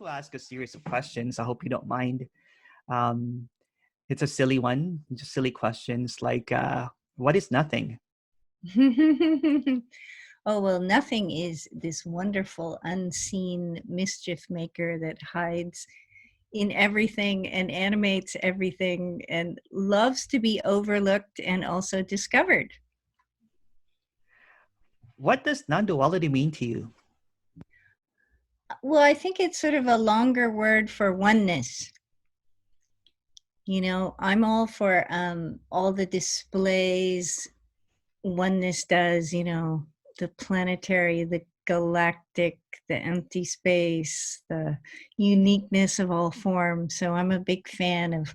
want to ask a series of questions. I hope you don't mind. Um, it's a silly one, just silly questions like, what is nothing? Oh, well, nothing is this wonderful unseen mischief maker that hides in everything and animates everything and loves to be overlooked and also discovered. What does non-duality mean to you? Well, I think it's sort of a longer word for oneness. You know, I'm all for all the displays oneness does, you know, the planetary, the galactic, the empty space, the uniqueness of all forms. So I'm a big fan of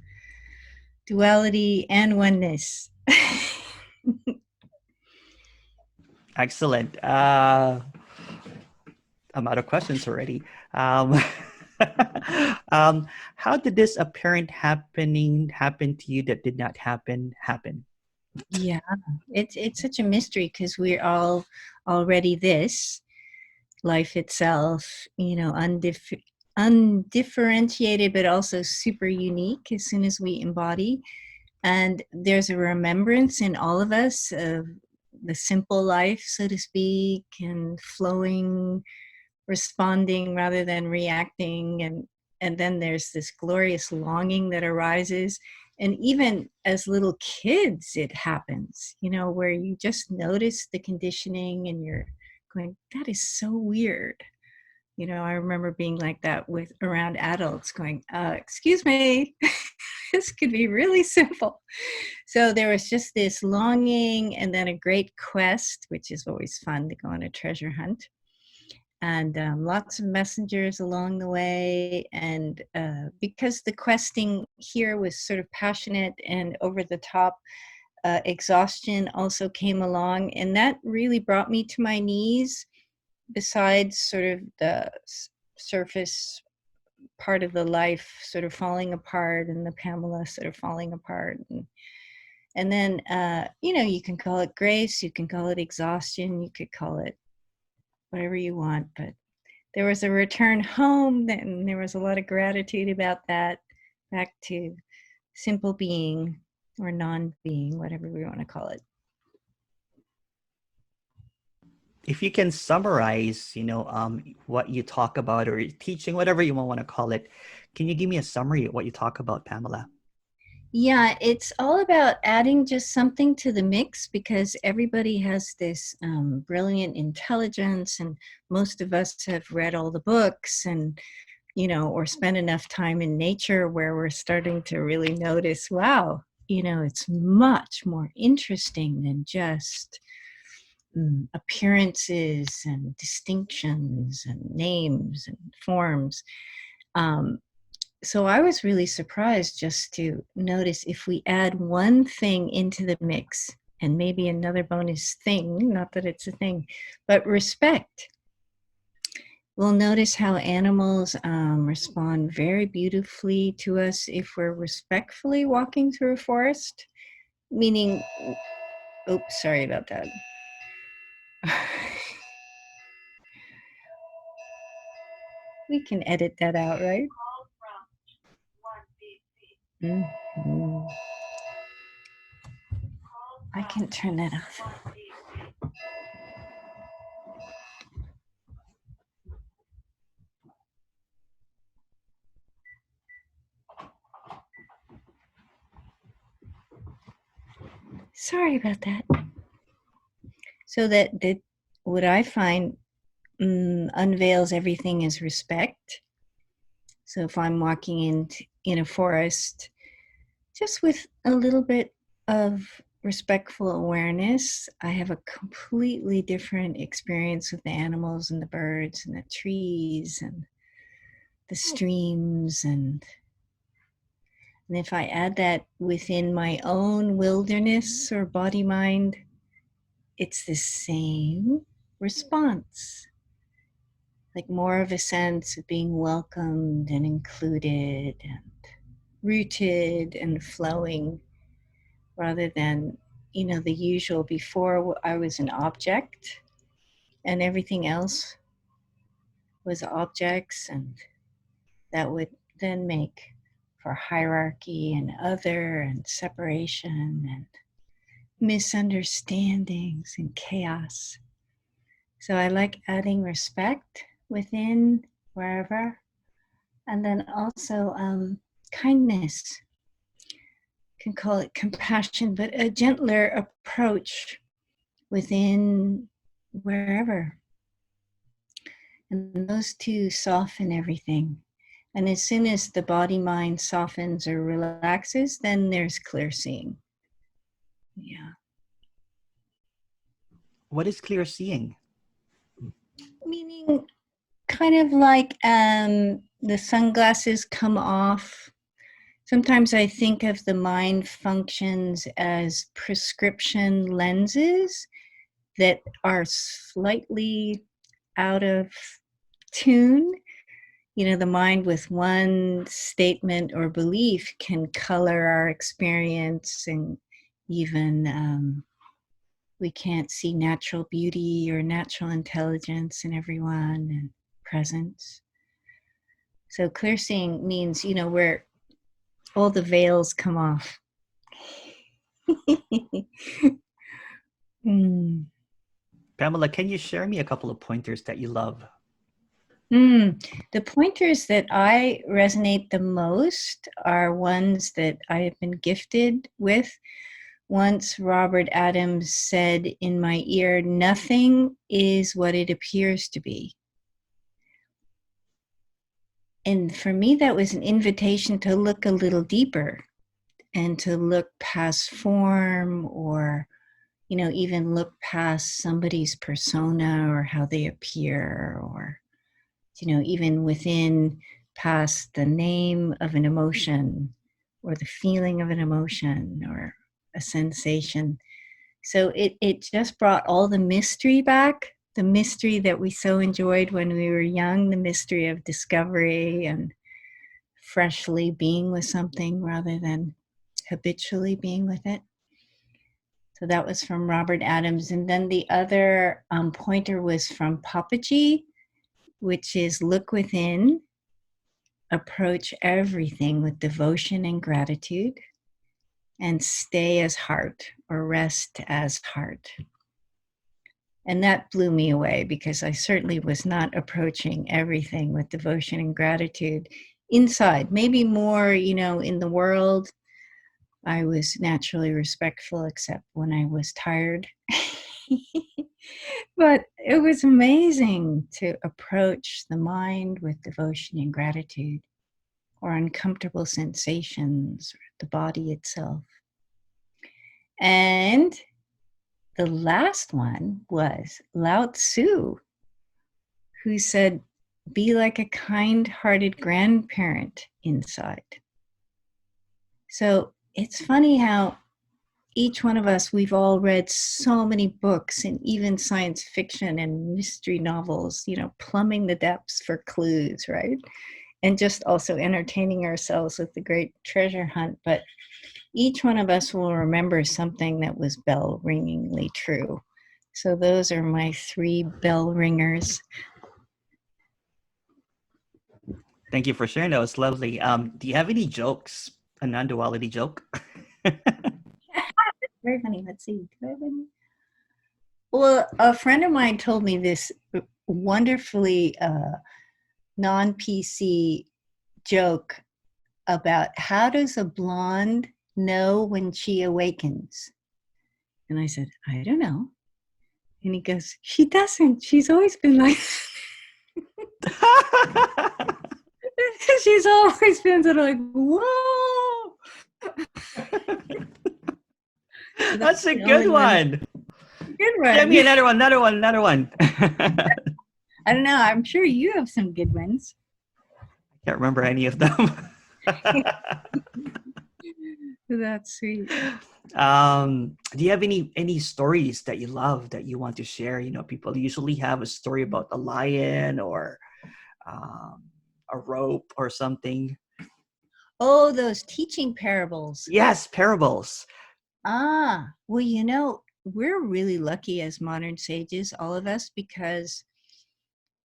duality and oneness. Excellent. I'm out of questions already. How did this apparent happening happen to you that did not happen? Yeah, it's such a mystery because we're all already this life itself, you know, undifferentiated, but also super unique as soon as we embody. And there's a remembrance in all of us of the simple life, so to speak, and flowing, responding rather than reacting. And then there's this glorious longing that arises. And even as little kids, it happens, you know, where you just notice the conditioning and you're going, that is so weird. You know, I remember being like that with around adults going, excuse me, this could be really simple. So there was just this longing and then a great quest, which is always fun to go on a treasure hunt. And lots of messengers along the way. And because the questing here was sort of passionate and over the top, exhaustion also came along. And that really brought me to my knees, besides sort of the surface part of the life sort of falling apart and the Pamela sort of falling apart. And then, you know, you can call it grace, you can call it exhaustion, you could call it whatever you want, but there was a return home and there was a lot of gratitude about that, back to simple being or non-being, whatever we want to call it. If you can summarize, what you talk about or teaching, whatever you want to call it, can you give me a summary of what you talk about, Pamela? Yeah, it's all about adding just something to the mix because everybody has this brilliant intelligence, and most of us have read all the books and, you know, or spend enough time in nature where we're starting to really notice, wow, you know, it's much more interesting than just appearances and distinctions and names and forms. Um, so I was really surprised just to notice if we add one thing into the mix and maybe another bonus thing, not that it's a thing, but respect. We'll notice how animals respond very beautifully to us if we're respectfully walking through a forest, meaning, oops, sorry about that. We can edit that out, right? Mm-hmm. I can turn that off. Sorry about that. So that what I find unveils everything is respect. So if I'm walking in a forest, just with a little bit of respectful awareness, I have a completely different experience with the animals and the birds and the trees and the streams. And if I add that within my own wilderness or body mind, it's the same response. Like more of a sense of being welcomed and included and rooted and flowing, rather than, you know, the usual before I was an object and everything else was objects and that would then make for hierarchy and other and separation and misunderstandings and chaos. So I like adding respect within wherever, and then also kindness. Can call it compassion, but a gentler approach within wherever. And those two soften everything. And as soon as the body mind softens or relaxes, then there's clear seeing. Yeah. What is clear seeing? Meaning kind of like the sunglasses come off. Sometimes I think of the mind functions as prescription lenses that are slightly out of tune. You know, the mind with one statement or belief can color our experience, and even we can't see natural beauty or natural intelligence in everyone and presence. So clear seeing means, you know, where all the veils come off. Mm. Pamela, can you share me a couple of pointers that you love? The pointers that I resonate the most are ones that I have been gifted with. Once Robert Adams said in my ear, "Nothing is what it appears to be." And for me, that was an invitation to look a little deeper and to look past form, or, you know, even look past somebody's persona or how they appear, or, you know, even within past the name of an emotion or the feeling of an emotion or a sensation. So it just brought all the mystery back, the mystery that we so enjoyed when we were young, the mystery of discovery and freshly being with something rather than habitually being with it. So that was from Robert Adams. And then the other pointer was from Papaji, which is look within, approach everything with devotion and gratitude, and stay as heart or rest as heart. And that blew me away because I certainly was not approaching everything with devotion and gratitude inside. Maybe more, you know, in the world, I was naturally respectful, except when I was tired. But it was amazing to approach the mind with devotion and gratitude, or uncomfortable sensations, or the body itself. And the last one was Lao Tzu, who said, be like a kind-hearted grandparent inside. So it's funny how each one of us, we've all read so many books and even science fiction and mystery novels, you know, plumbing the depths for clues, right? And just also entertaining ourselves with the great treasure hunt. But each one of us will remember something that was bell ringingly true. So those are my 3 bell ringers. Thank you for sharing. That was lovely. Do you have any jokes? A non-duality joke? Very funny. Let's see. Well, a friend of mine told me this wonderfully non-PC joke about how does a blonde know when she awakens? And I said, I don't know. And he goes, she doesn't. She's always been like, she's always been sort of like, whoa. That's a good one. Good one. Give me another one. I don't know. I'm sure you have some good ones. I can't remember any of them. That's sweet. Do you have any stories that you love that you want to share? You know, people usually have a story about a lion or a rope or something. Oh, those teaching parables. Yes, parables. Well, you know, we're really lucky as modern sages, all of us, because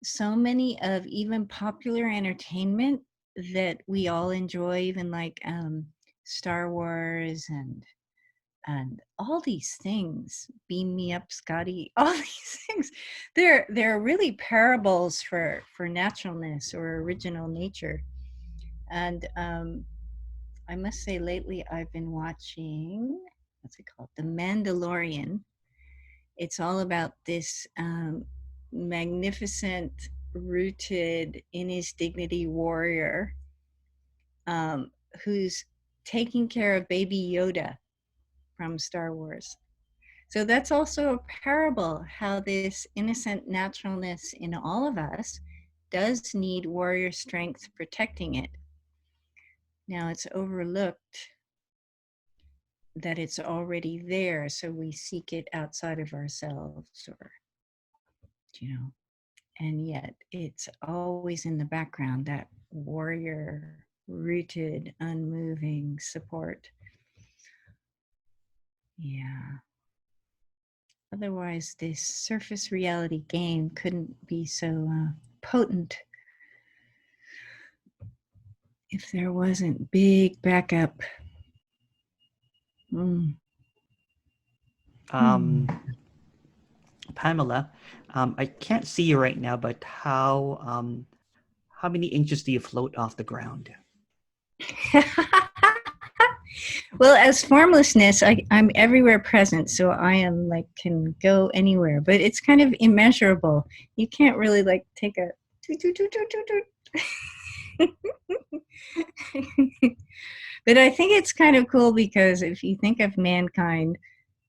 so many of even popular entertainment that we all enjoy, even like Star Wars and all these things. Beam me up, Scotty. All these things. They're really parables for naturalness or original nature. And I must say, lately I've been watching, what's it called? The Mandalorian. It's all about this magnificent, rooted in his dignity warrior um, who's taking care of baby Yoda from Star Wars. So that's also a parable, how this innocent naturalness in all of us does need warrior strength protecting it. Now it's overlooked that it's already there, so we seek it outside of ourselves, or, and yet it's always in the background, that warrior, rooted, unmoving support. Yeah. Otherwise, this surface reality game couldn't be so potent if there wasn't big backup. Pamela, I can't see you right now, but how many inches do you float off the ground? Well, as formlessness, I'm everywhere present, so I am like can go anywhere, but it's kind of immeasurable. You can't really like take a but I think it's kind of cool because if you think of mankind,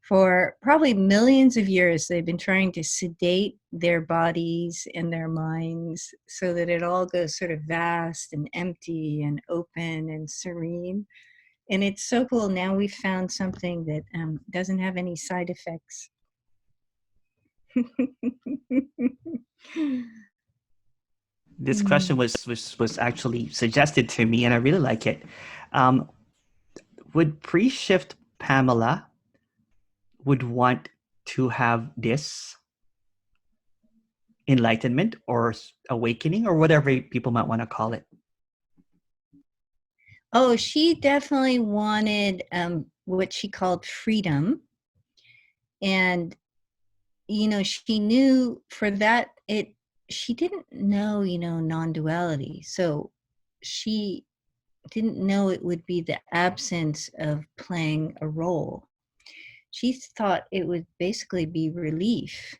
for probably millions of years, they've been trying to sedate their bodies and their minds so that it all goes sort of vast and empty and open and serene. And it's so cool. Now we've found something that doesn't have any side effects. This question was actually suggested to me, and I really like it. Would pre-shift Pamela would want to have this enlightenment or awakening or whatever people might want to call it? Oh, she definitely wanted what she called freedom. And, she knew for that, she didn't know, non-duality. So she didn't know it would be the absence of playing a role. She thought it would basically be relief,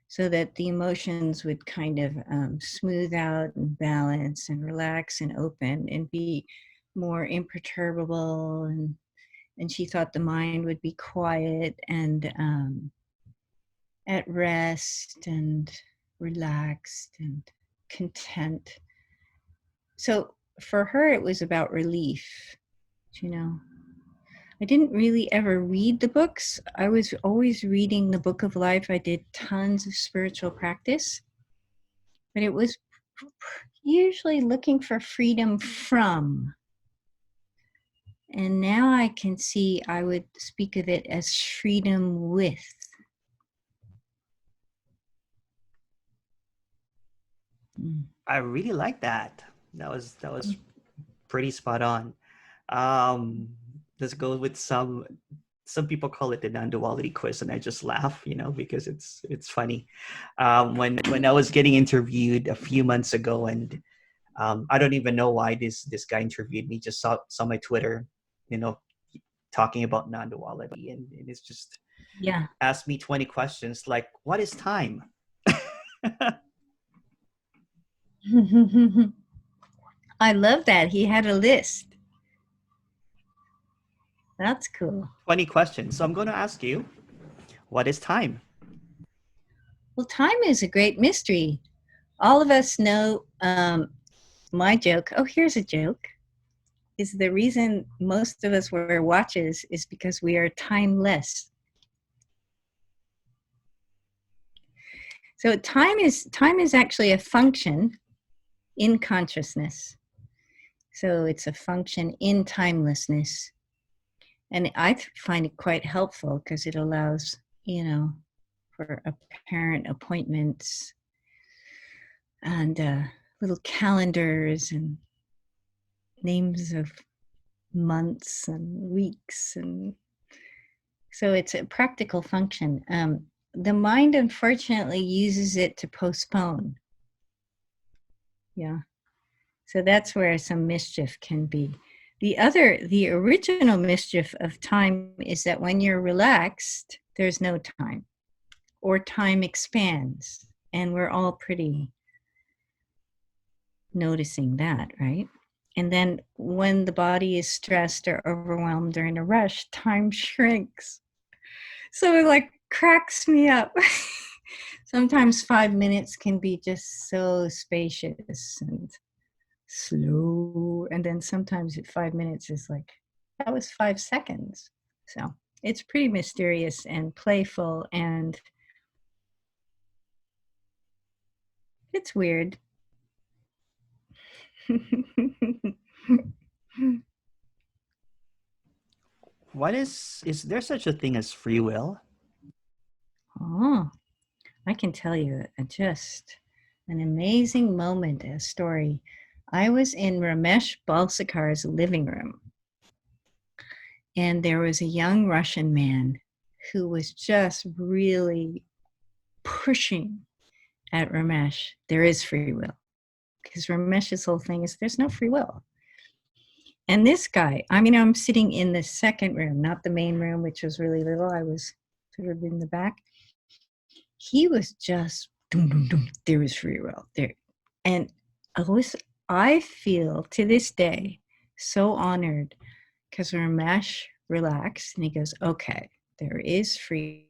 so that the emotions would kind of smooth out and balance and relax and open and be more imperturbable. And she thought the mind would be quiet and at rest and relaxed and content. So for her, it was about relief, I didn't really ever read the books. I was always reading the Book of Life. I did tons of spiritual practice, but it was usually looking for freedom from. And now I can see I would speak of it as freedom with. I really like that. That was pretty spot on. Let's go with some people call it the non-duality quiz, and I just laugh, because it's funny. When I was getting interviewed a few months ago, and I don't even know why this guy interviewed me. Just saw my Twitter, talking about non-duality, and it's just asked me 20 questions like, what is time? I love that. He had a list. That's cool. 20 questions. So I'm going to ask you, what is time? Well, time is a great mystery. All of us know my joke. Oh, here's a joke. Is the reason most of us wear watches is because we are timeless. So time is actually a function in consciousness. So it's a function in timelessness. And I find it quite helpful because it allows, for apparent appointments and little calendars and names of months and weeks, and so it's a practical function. The mind unfortunately uses it to postpone. Yeah. So that's where some mischief can be. The original mischief of time is that when you're relaxed, there's no time, or time expands. And we're all pretty noticing that, right? And then when the body is stressed or overwhelmed or in a rush, time shrinks. So it like cracks me up. Sometimes 5 minutes can be just so spacious and slow. And then sometimes 5 minutes is like, that was 5 seconds. So it's pretty mysterious and playful, and it's weird. What is there such a thing as free will? Oh, I can tell you just an amazing moment, a story. I was in Ramesh Balsekar's living room, and there was a young Russian man who was just really pushing at Ramesh. There is free will. Because Ramesh's whole thing is there's no free will. And this guy, I mean, I'm sitting in the second room, not the main room, which was really little. I was sort of in the back. He was just, dum, dum, dum, there is free will there. And I feel to this day so honored because Ramesh relaxed and he goes, okay, there is free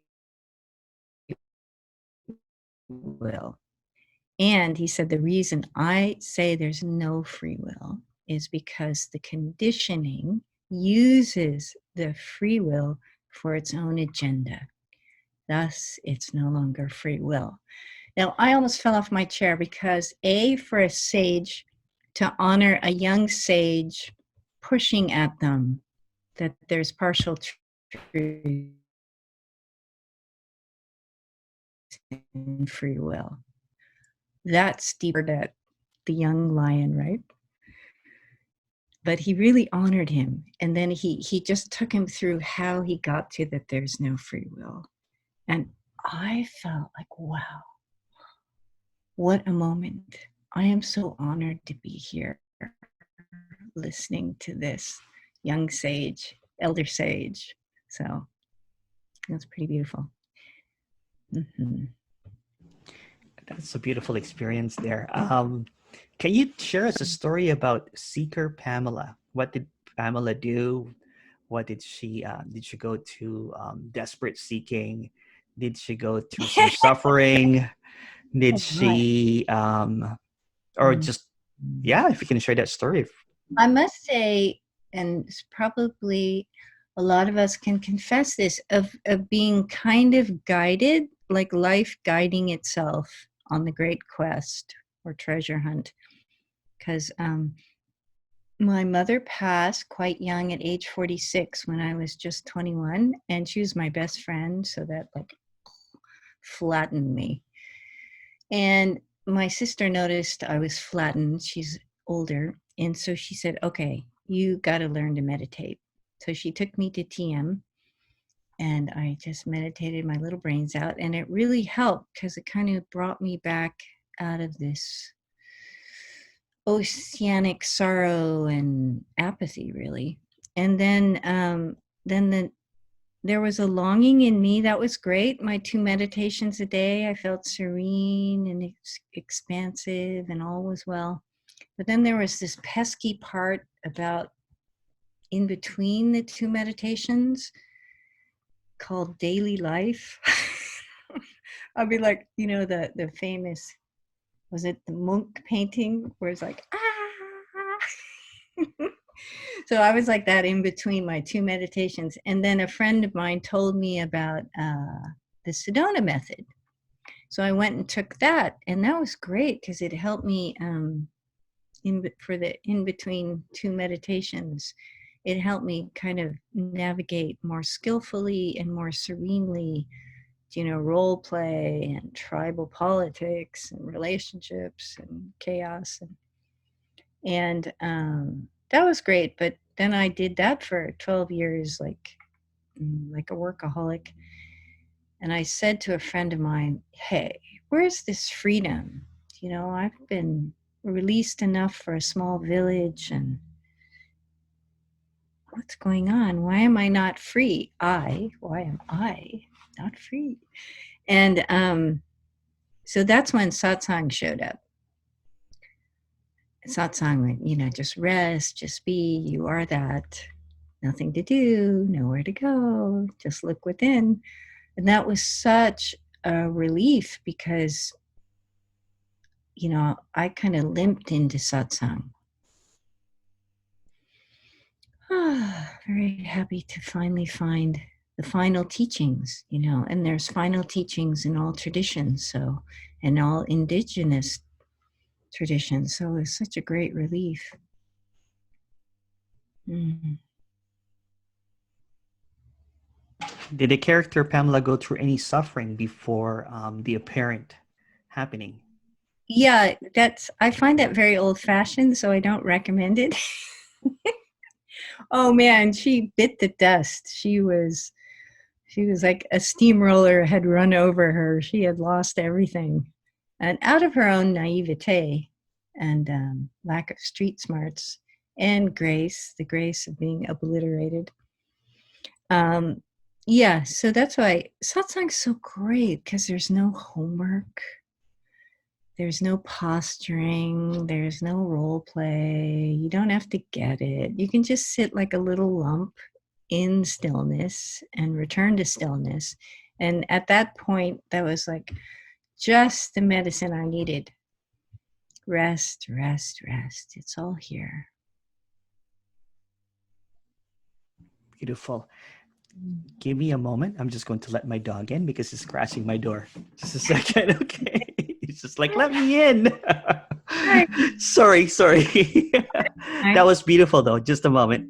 will. And he said, the reason I say there's no free will is because the conditioning uses the free will for its own agenda. Thus, it's no longer free will. Now, I almost fell off my chair because for a sage to honor a young sage pushing at them that there's partial truth in free will. That's deeper that the young lion, right? But he really honored him. And then he just took him through how he got to that there's no free will. And I felt like, wow, what a moment. I am so honored to be here listening to this young sage, elder sage. So that's pretty beautiful. Mm-hmm. That's a beautiful experience there. Can you share us a story about Seeker Pamela? What did Pamela do? What did she go to desperate seeking? Did she go through some suffering? Did she or just yeah, if you can share that story. I must say, and it's probably a lot of us can confess this, of being kind of guided, like life guiding itself on the great quest or treasure hunt. Because my mother passed quite young at age 46 when I was just 21, and she was my best friend, so that like flattened me. And my sister noticed I was flattened. She's older. And so she said, okay, you got to learn to meditate. So she took me to TM and I just meditated my little brains out. And it really helped because it kind of brought me back out of this oceanic sorrow and apathy, really. And then there was a longing in me that was great. My 2 meditations a day, I felt serene and expansive and all was well. But then there was this pesky part about in between the 2 meditations called daily life. I'll be like, the famous, was it the Munch painting where it's like, ah. So I was like that in between my 2 meditations. And then a friend of mine told me about the Sedona method. So I went and took that, and that was great because it helped me for the in between 2 meditations. It helped me kind of navigate more skillfully and more serenely, role play and tribal politics and relationships and chaos. And that was great. But then I did that for 12 years, like a workaholic. And I said to a friend of mine, hey, where's this freedom? I've been released enough for a small village, and what's going on? Why am I not free? Why am I not free? And so that's when satsang showed up. Satsang went, just rest, just be, you are that. Nothing to do, nowhere to go, just look within. And that was such a relief because, I kind of limped into satsang. Very happy to finally find the final teachings, and there's final teachings in all traditions, and all indigenous traditions. So it's such a great relief. Mm. Did the character Pamela go through any suffering before the apparent happening? Yeah, I find that very old-fashioned, so I don't recommend it. Oh man, she bit the dust. She was like a steamroller had run over her. She had lost everything. And out of her own naivete and lack of street smarts and grace, the grace of being obliterated. Yeah, so that's why satsang's so great, because there's no homework. There's no posturing. There's no role play. You don't have to get it. You can just sit like a little lump in stillness and return to stillness. And at that point, that was like just the medicine I needed. Rest, rest, rest. It's all here. Beautiful. Give me a moment. I'm just going to let my dog in because he's scratching my door. Just a second, okay? He's just like, let me in. Sorry. That was beautiful, though. Just a moment.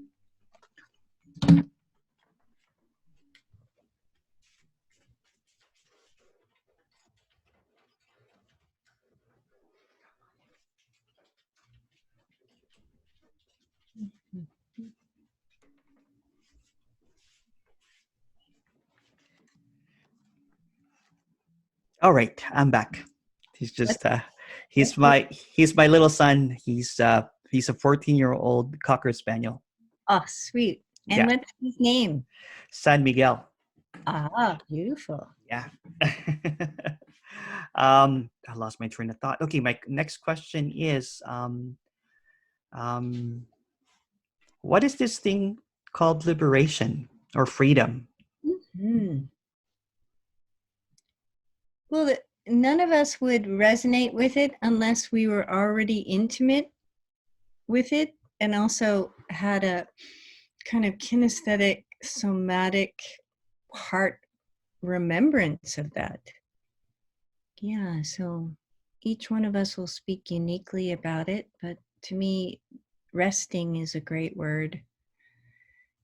All right, I'm back. He's just he's my little son. He's a 14-year-old Cocker Spaniel. Oh, sweet. And what's his name? San Miguel. Ah, beautiful. Yeah. I lost my train of thought. Okay, my next question is what is this thing called liberation or freedom? Mm-hmm. Well, none of us would resonate with it unless we were already intimate with it and also had a kind of kinesthetic, somatic heart remembrance of that. Yeah, so each one of us will speak uniquely about it, but to me, resting is a great word.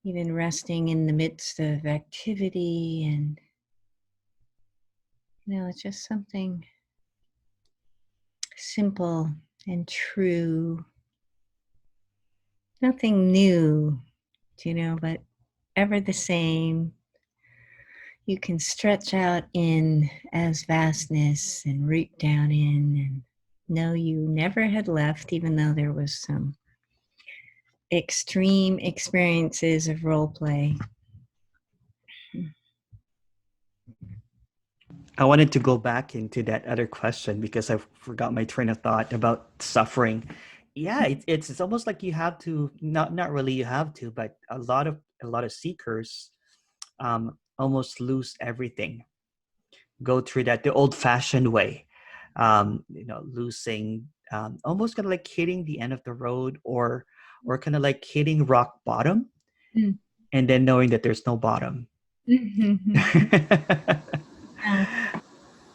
Even resting in the midst of activity, and it's just something simple and true. Nothing new, but ever the same. You can stretch out in as vastness and root down in and know you never had left, even though there was some extreme experiences of role play. I wanted to go back into that other question because I forgot my train of thought about suffering. Yeah, it's almost like you have to not really you have to, but a lot of seekers almost lose everything. Go through that the old-fashioned way, losing, almost kind of like hitting the end of the road, or kind of like hitting rock bottom, and then knowing that there's no bottom.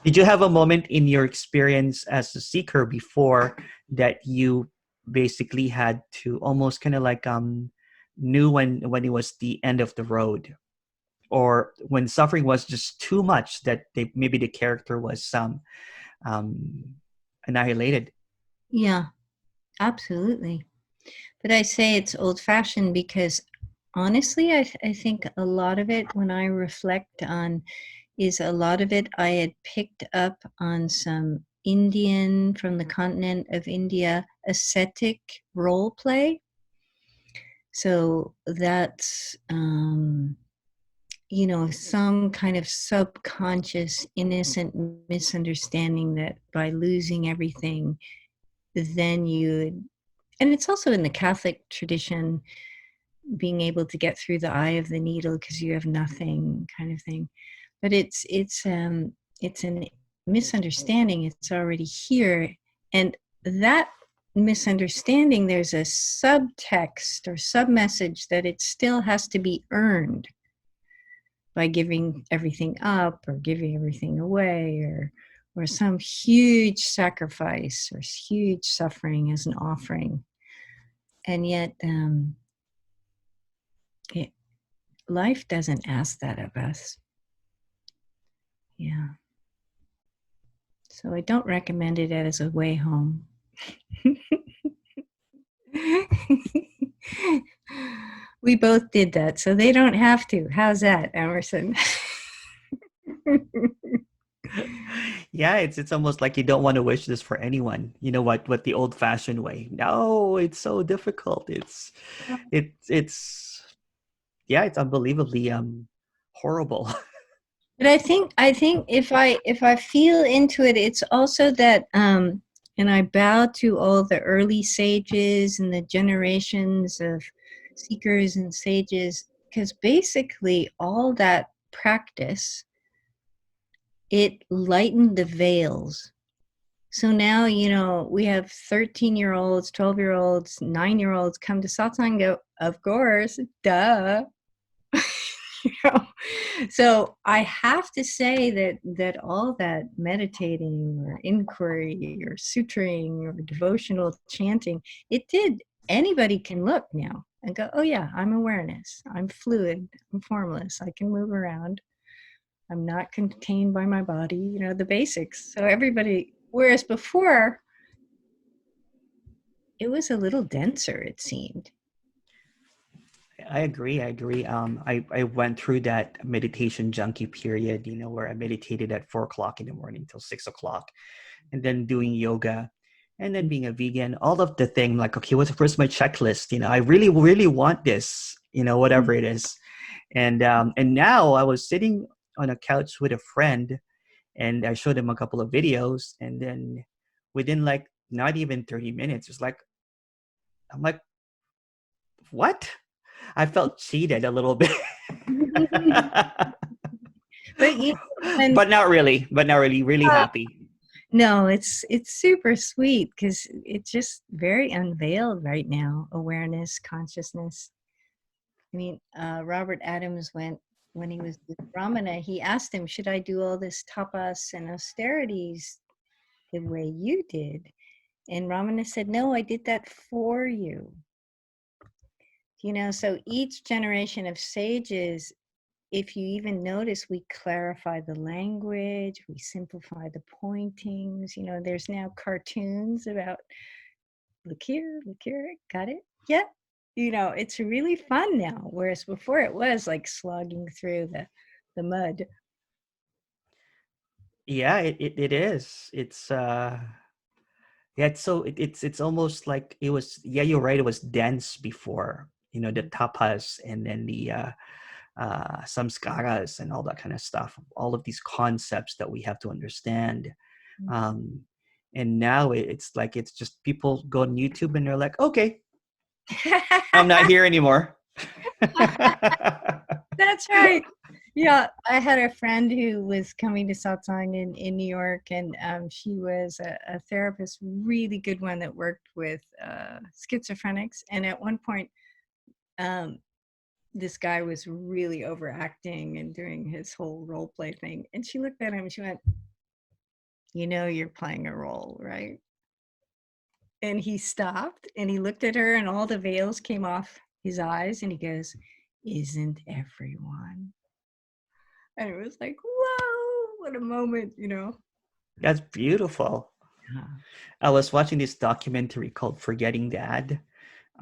Did you have a moment in your experience as a seeker before that you basically had to almost kind of like knew when it was the end of the road, or when suffering was just too much that maybe the character was annihilated? Yeah, absolutely. But I say it's old-fashioned because honestly, I think a lot of it, when I reflect on, is a lot of it I had picked up on some Indian from the continent of India ascetic role play. So that's, some kind of subconscious, innocent misunderstanding that by losing everything, then you, and it's also in the Catholic tradition, being able to get through the eye of the needle because you have nothing, kind of thing. But it's an misunderstanding. It's already here, and that misunderstanding, there's a subtext or submessage that it still has to be earned by giving everything up or giving everything away, or some huge sacrifice or huge suffering as an offering. And yet life doesn't ask that of us. Yeah. So I don't recommend it as a way home. We both did that, so they don't have to. How's that, Emerson? Yeah, it's almost like you don't want to wish this for anyone. You know what the old-fashioned way. No, it's so difficult. It's yeah, it's unbelievably horrible. But I think if I feel into it, it's also that and I bow to all the early sages and the generations of seekers and sages, because basically all that practice, it lightened the veils. So now, we have 13-year-olds, 12-year-olds, 9-year-olds come to satsang and go, of course, duh. So I have to say that all that meditating or inquiry or sutring or devotional chanting, it did. Anybody can look now and go, oh yeah, I'm awareness. I'm fluid. I'm formless. I can move around. I'm not contained by my body, the basics. So everybody, whereas before, it was a little denser, it seemed. I agree. I went through that meditation junkie period, where I meditated at 4 o'clock in the morning till 6 o'clock, and then doing yoga, and then being a vegan. All of the thing, like, okay, where's my checklist? I really, really want this. Whatever it is, and now I was sitting on a couch with a friend, and I showed him a couple of videos, and then within like not even 30 minutes, it's like I'm like, what? I felt cheated a little bit. But but not really. Really happy. No, it's super sweet because it's just very unveiled right now. Awareness, consciousness. I mean, Robert Adams when he was with Ramana, he asked him, should I do all this tapas and austerities the way you did? And Ramana said, no, I did that for you. So each generation of sages, if you even notice, we clarify the language, we simplify the pointings. There's now cartoons about, look here, got it? Yeah. It's really fun now, whereas before it was like slogging through the mud. Yeah, it is. It's almost like it was. Yeah, you're right. It was dense before. The tapas, and then the samskaras and all that kind of stuff. All of these concepts that we have to understand. And now it's like it's just people go on YouTube and they're like, okay, I'm not here anymore. That's right. Yeah, I had a friend who was coming to satsang in New York, and she was a therapist, really good one that worked with schizophrenics. And at one point, this guy was really overacting and doing his whole role play thing. And she looked at him and she went, you're playing a role, right? And he stopped and he looked at her and all the veils came off his eyes and he goes, isn't everyone? And it was like, whoa, what a moment, That's beautiful. Yeah. I was watching this documentary called Forgetting Dad.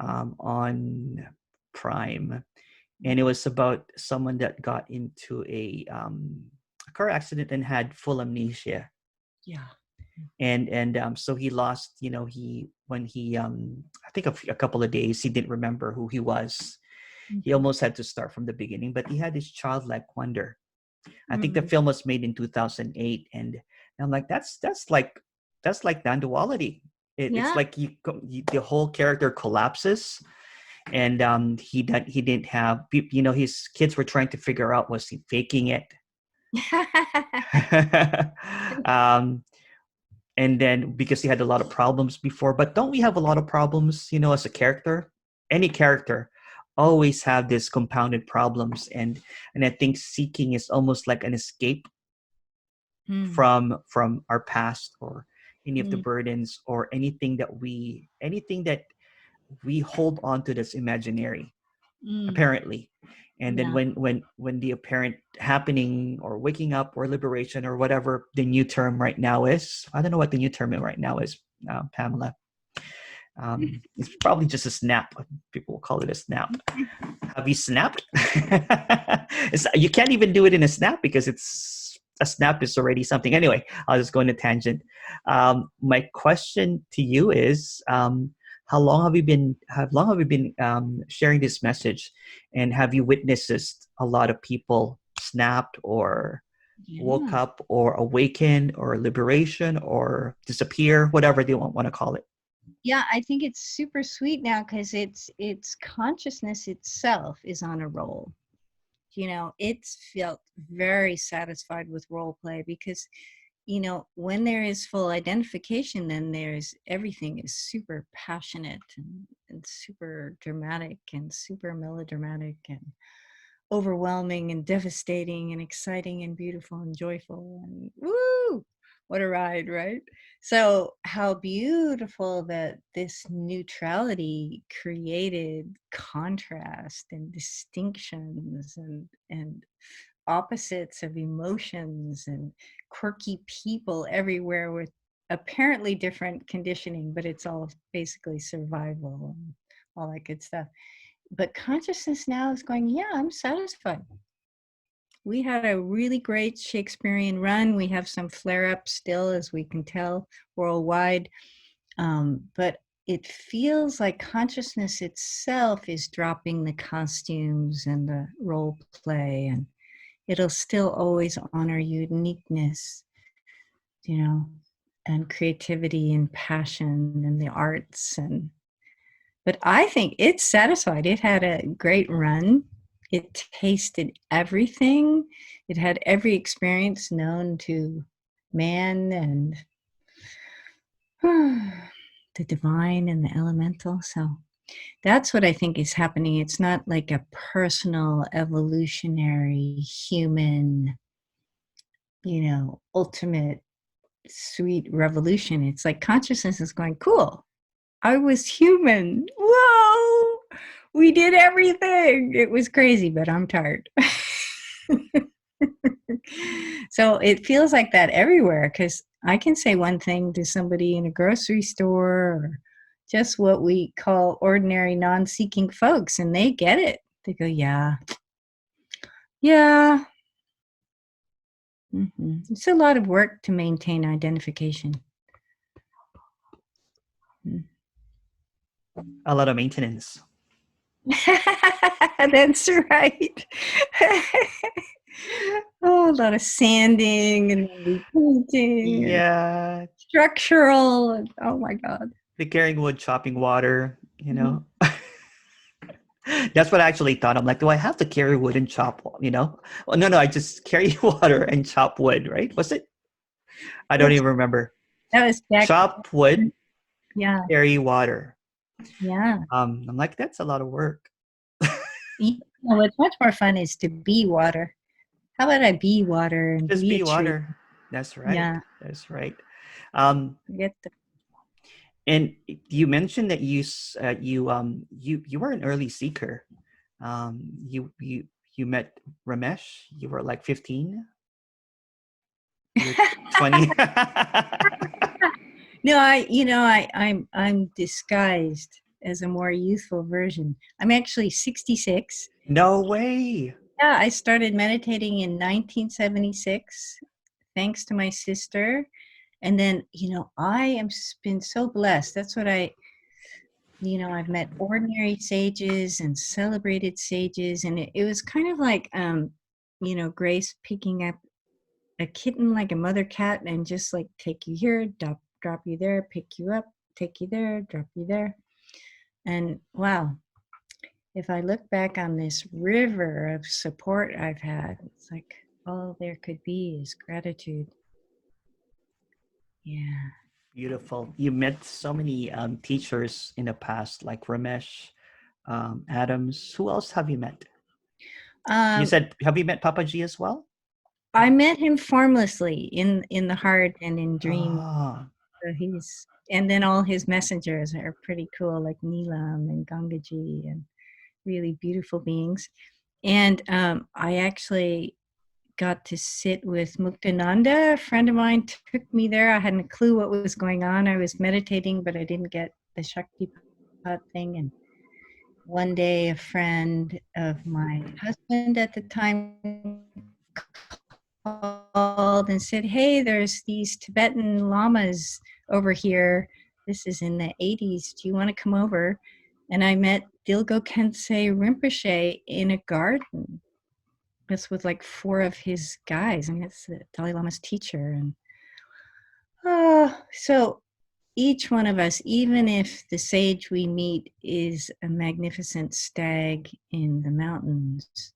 on Prime, and it was about someone that got into a car accident and had full amnesia. Yeah. And so he lost, he when he I think a couple of days he didn't remember who he was. He Mhm. almost had to start from the beginning, but he had this childlike wonder. I think the Mm. film was made in 2008, and I'm like, that's like non-duality. It's Yeah. like the whole character collapses, and he didn't have, his kids were trying to figure out, was he faking it? um, and then because he had a lot of problems before, but don't we have a lot of problems, as a character? Any character always have this compounded problems, and I think seeking is almost like an escape Mm. from our past, or any of the Mm. burdens, or anything that we hold on to that's imaginary, Mm. apparently. And then Yeah. when the apparent happening, or waking up, or liberation, or whatever the new term right now is, I don't know what the new term right now is, Pamela. It's probably just a snap. People will call it a snap. Have you snapped? You can't even do it in a snap, because it's a snap is already something. Anyway, I'll just go on a tangent. My question to you is, how long have you been sharing this message, and have you witnessed a lot of people snapped, or woke Yeah. up, or awaken, or liberation, or disappear, whatever they want to call it? Yeah, I think it's super sweet now because it's consciousness itself is on a roll. It's felt very satisfied with role play because, when there is full identification, then there's everything is super passionate and super dramatic and super melodramatic and overwhelming and devastating and exciting and beautiful and joyful and woo, what a ride, right? So how beautiful that this neutrality created contrast and distinctions and opposites of emotions and quirky people everywhere with apparently different conditioning, but it's all basically survival and all that good stuff. But consciousness now is going, yeah, I'm satisfied. We had a really great Shakespearean run. We have some flare ups still, as we can tell, worldwide. But it feels like consciousness itself is dropping the costumes and the role play, and it'll still always honor uniqueness, you know, and creativity and passion and the arts. But I think it's satisfied. It had a great run. It tasted everything. It had every experience known to man and the divine and the elemental. So that's what I think is happening. It's not like a personal, evolutionary, human, ultimate sweet revolution. It's like consciousness is going, cool. I was human. Whoa! We did everything. It was crazy, but I'm tired. So it feels like that everywhere because I can say one thing to somebody in a grocery store or just what we call ordinary non-seeking folks, and they get it. They go, yeah, yeah. It's a lot of work to maintain identification. A lot of maintenance. That's right. Oh, a lot of sanding and repainting and Yeah, structural. And, oh my God. the carrying wood, chopping water, Mhm. That's what I actually thought. I'm like, do I have to carry wood and chop? Well, no, I just carry water and chop wood, right? Was it? I don't That's, even remember. that was back. Chop wood, Yeah. carry water. Yeah. I'm like, that's a lot of work. What's much more fun is to be water. How about I be water and Just be a be tree? water. That's right. Yeah. That's right. Um, Get the and you mentioned that you were an early seeker. You met Ramesh. You were like 15. You were 20. No, I'm disguised. as a more youthful version. I'm actually 66. No way. Yeah, I started meditating in 1976, thanks to my sister. And then, I am been so blessed. That's what I've met ordinary sages and celebrated sages. And it was kind of like, Grace picking up a kitten like a mother cat and just like take you here, drop you there, pick you up, take you there, drop you there. And wow, if I look back on this river of support I've had, it's like all there could be is gratitude. Yeah. Beautiful. You met so many teachers in the past, like Ramesh, Adams. Who else have you met? You Um, said, have you met Papaji as well? I met him formlessly in the heart and in dreams. Ah, So and then all his messengers are pretty cool, like Neelam and Gangaji, and really beautiful beings. And I actually got to sit with Muktananda. A friend of mine took me there. I hadn't a clue what was going on. I was meditating, but I didn't get the Shaktipat thing. And one day, a friend of my husband at the time called and said, "Hey, there's these Tibetan lamas over here. This is in the 80s. Do you want to come over?" And I met Dilgo Khyentse Rinpoche in a garden. This with like 4 of his guys. I mean, it's the Dalai Lama's teacher. And so each one of us, even if the sage we meet is a magnificent stag in the mountains,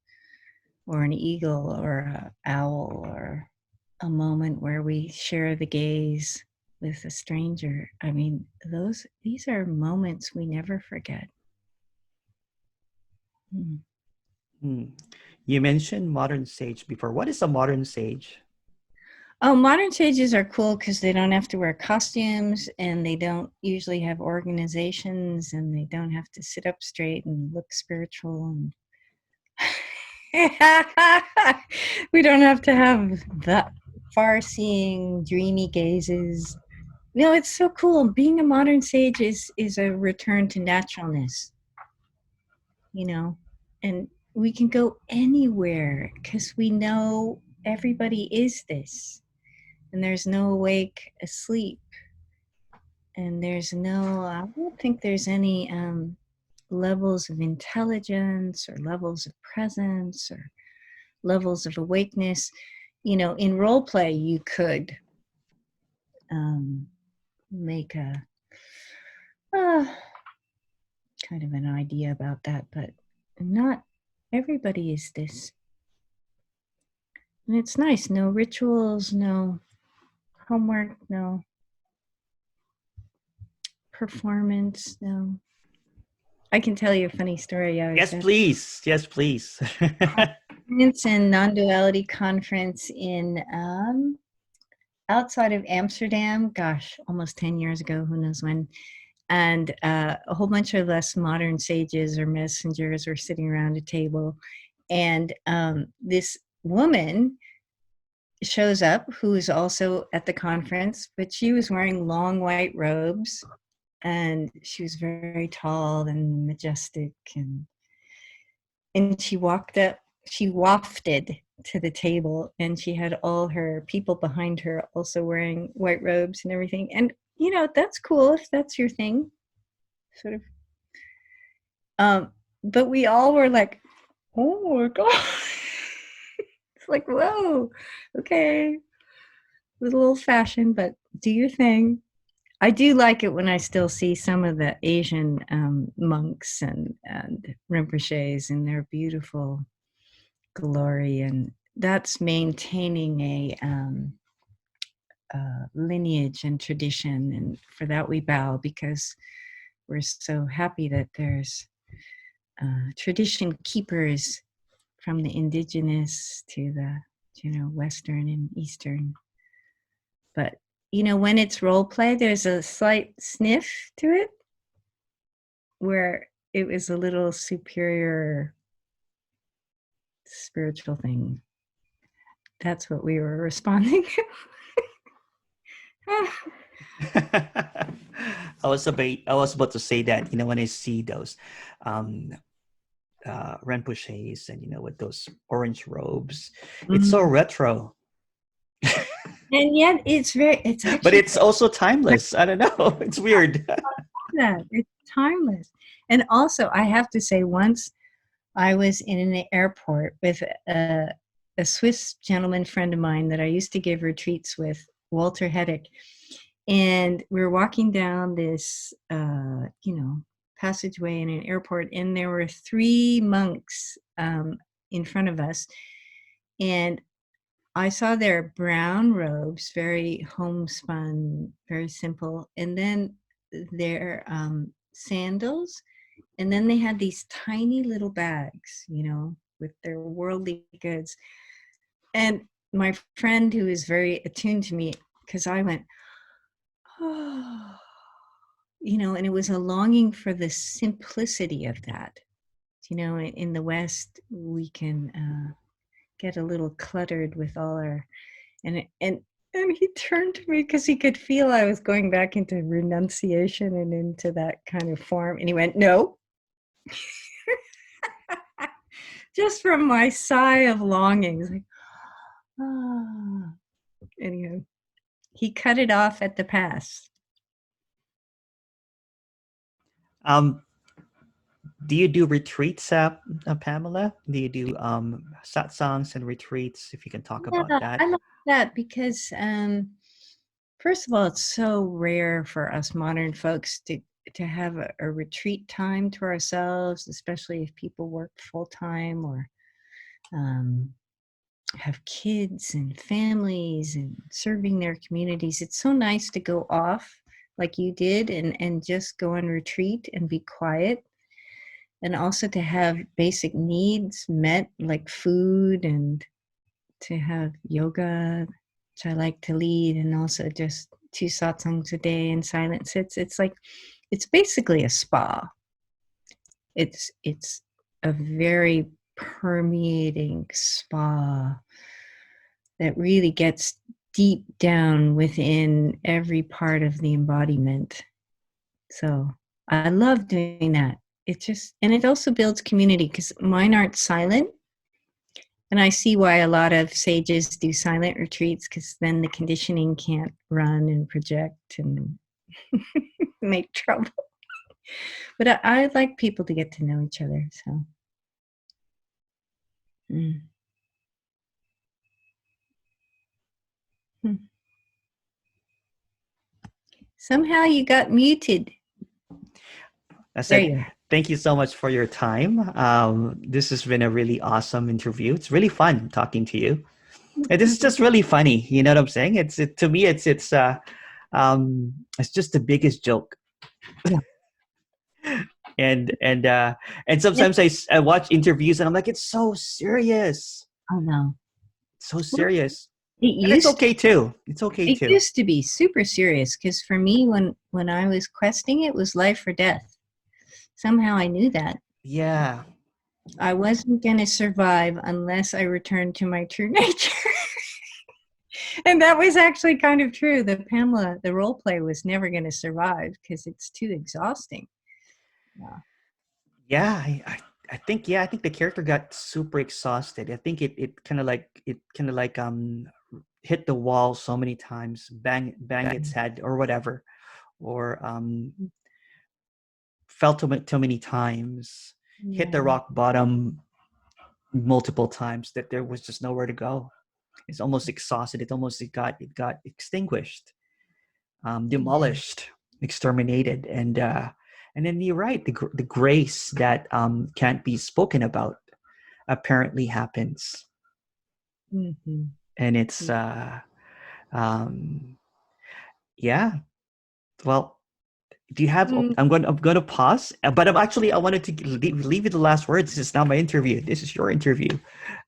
or an eagle, or an owl, or a moment where we share the gaze with a stranger. I mean, these are moments we never forget. Mm. hmm. You mentioned modern sage before. What is a modern sage? Oh, modern sages are cool because they don't have to wear costumes, and they don't usually have organizations, and they don't have to sit up straight and look spiritual. And we don't have to have that far-seeing, dreamy gazes. It's so cool. Being a modern sage is a return to naturalness, and we can go anywhere because we know everybody is this, and there's no awake asleep, and I don't think there's any levels of intelligence or levels of presence or levels of awakeness. In role play, you could make a kind of an idea about that, but not everybody is this. And it's nice. No rituals, no homework, no performance, no. I can tell you a funny story. I was Yes, at please. Yes, please. a non-duality conference in outside of Amsterdam, gosh, almost 10 years ago, who knows when. And a whole bunch of us modern sages or messengers were sitting around a table. And this woman shows up who is also at the conference, but she was wearing long white robes, and she was very tall and majestic. And she walked up, she wafted to the table, and she had all her people behind her also wearing white robes and everything. And that's cool if that's your thing, sort of. But we all were like, "Oh my god." It's like, whoa, okay, a little old fashioned, but do your thing. I do like it when I still see some of the Asian monks and Rinpoches in their beautiful glory, and that's maintaining a lineage and tradition, and for that we bow, because we're so happy that there's tradition keepers from the indigenous to the Western and Eastern. But when it's role play, there's a slight sniff to it where it was a little superior spiritual thing. That's what we were responding to. I was about to say that, when I see those um Rinpoches and with those orange robes, it's so Mm. retro, And yet it's but actually it's also timeless. I don't know. It's weird. that. It's timeless. And also, I have to say, once I was in an airport with a Swiss gentleman friend of mine that I used to give retreats with, Walter Heddick. And we were walking down this, passageway in an airport, and there were three monks in front of us. And I saw their brown robes, very homespun, very simple, and then their sandals. And then they had these tiny little bags, with their worldly goods. And my friend, who is very attuned to me, because I went, oh, and it was a longing for the simplicity of that. In the West, we can get a little cluttered with all our, and he turned to me because he could feel I was going back into renunciation and into that kind of form. And he went, no. Just from my sigh of longing. It's like, ah. Anyhow, he cut it off at the pass. Um, do you do retreats, Pamela? Do you do satsangs and retreats? If you can talk about Yeah, that. I love that because, first of all, it's so rare for us modern folks to have a retreat time to ourselves, especially if people work full time or have kids and families and serving their communities. It's so nice to go off like you did and just go on retreat and be quiet, and also to have basic needs met like food, and to have yoga, which I like to lead, and also just 2 satsangs a day and silent sits. It's like, it's basically a spa. It's a very permeating spa that really gets deep down within every part of the embodiment. So I love doing that. And it also builds community because mine aren't silent. And I see why a lot of sages do silent retreats, because then the conditioning can't run and project and make trouble. But I like people to get to know each other. So. Mm. Hmm. Somehow you got muted. I There said, you are. thank you so much for your time. This has been a really awesome interview. It's really fun talking to you. And this is just really funny. You know what I'm saying? To me, it's just the biggest joke. Yeah. And sometimes I watch interviews and I'm like, it's so serious, Oh no. so Well, serious. it And it's used okay too. It's okay it too. used to be super serious, because for me, when I was questing, it was life or death. Somehow I knew that Yeah. I wasn't going to survive unless I returned to my true nature. And that was actually kind of true. The role play was never going to survive because it's too exhausting. Yeah. Yeah, I think the character got super exhausted. I think it kind of like hit the wall so many times, bang its head or whatever, or fell too many times, hit the Yeah. rock bottom multiple times, that there was just nowhere to go. It's almost exhausted. It got extinguished, Yeah. demolished, exterminated, and then you're right. The grace that can't be spoken about apparently happens, Mm-hmm. and it's um, yeah. Well, do you have? Mm. I'm going to pause, but I wanted to leave you the last words. This is not my interview. This is your interview.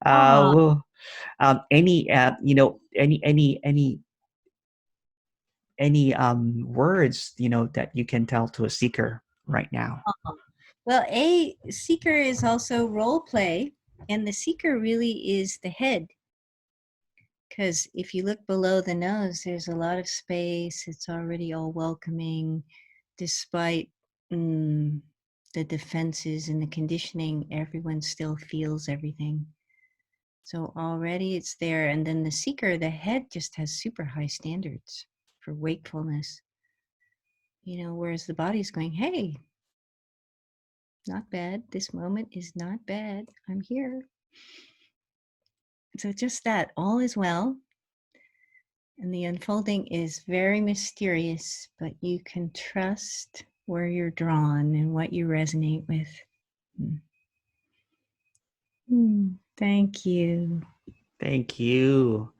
Oh, Well, any words that you can tell to a seeker right now. well, a seeker is also role play, and the seeker really is the head. Because if you look below the nose, there's a lot of space. It's already all welcoming. despite the defenses and the conditioning, everyone still feels everything. So already it's there. And then the seeker, the head, just has super high standards for wakefulness, whereas the body's going, hey, not bad. This moment is not bad. I'm here. So just that, all is well. And the unfolding is very mysterious, but you can trust where you're drawn and what you resonate with. Thank you. Thank you.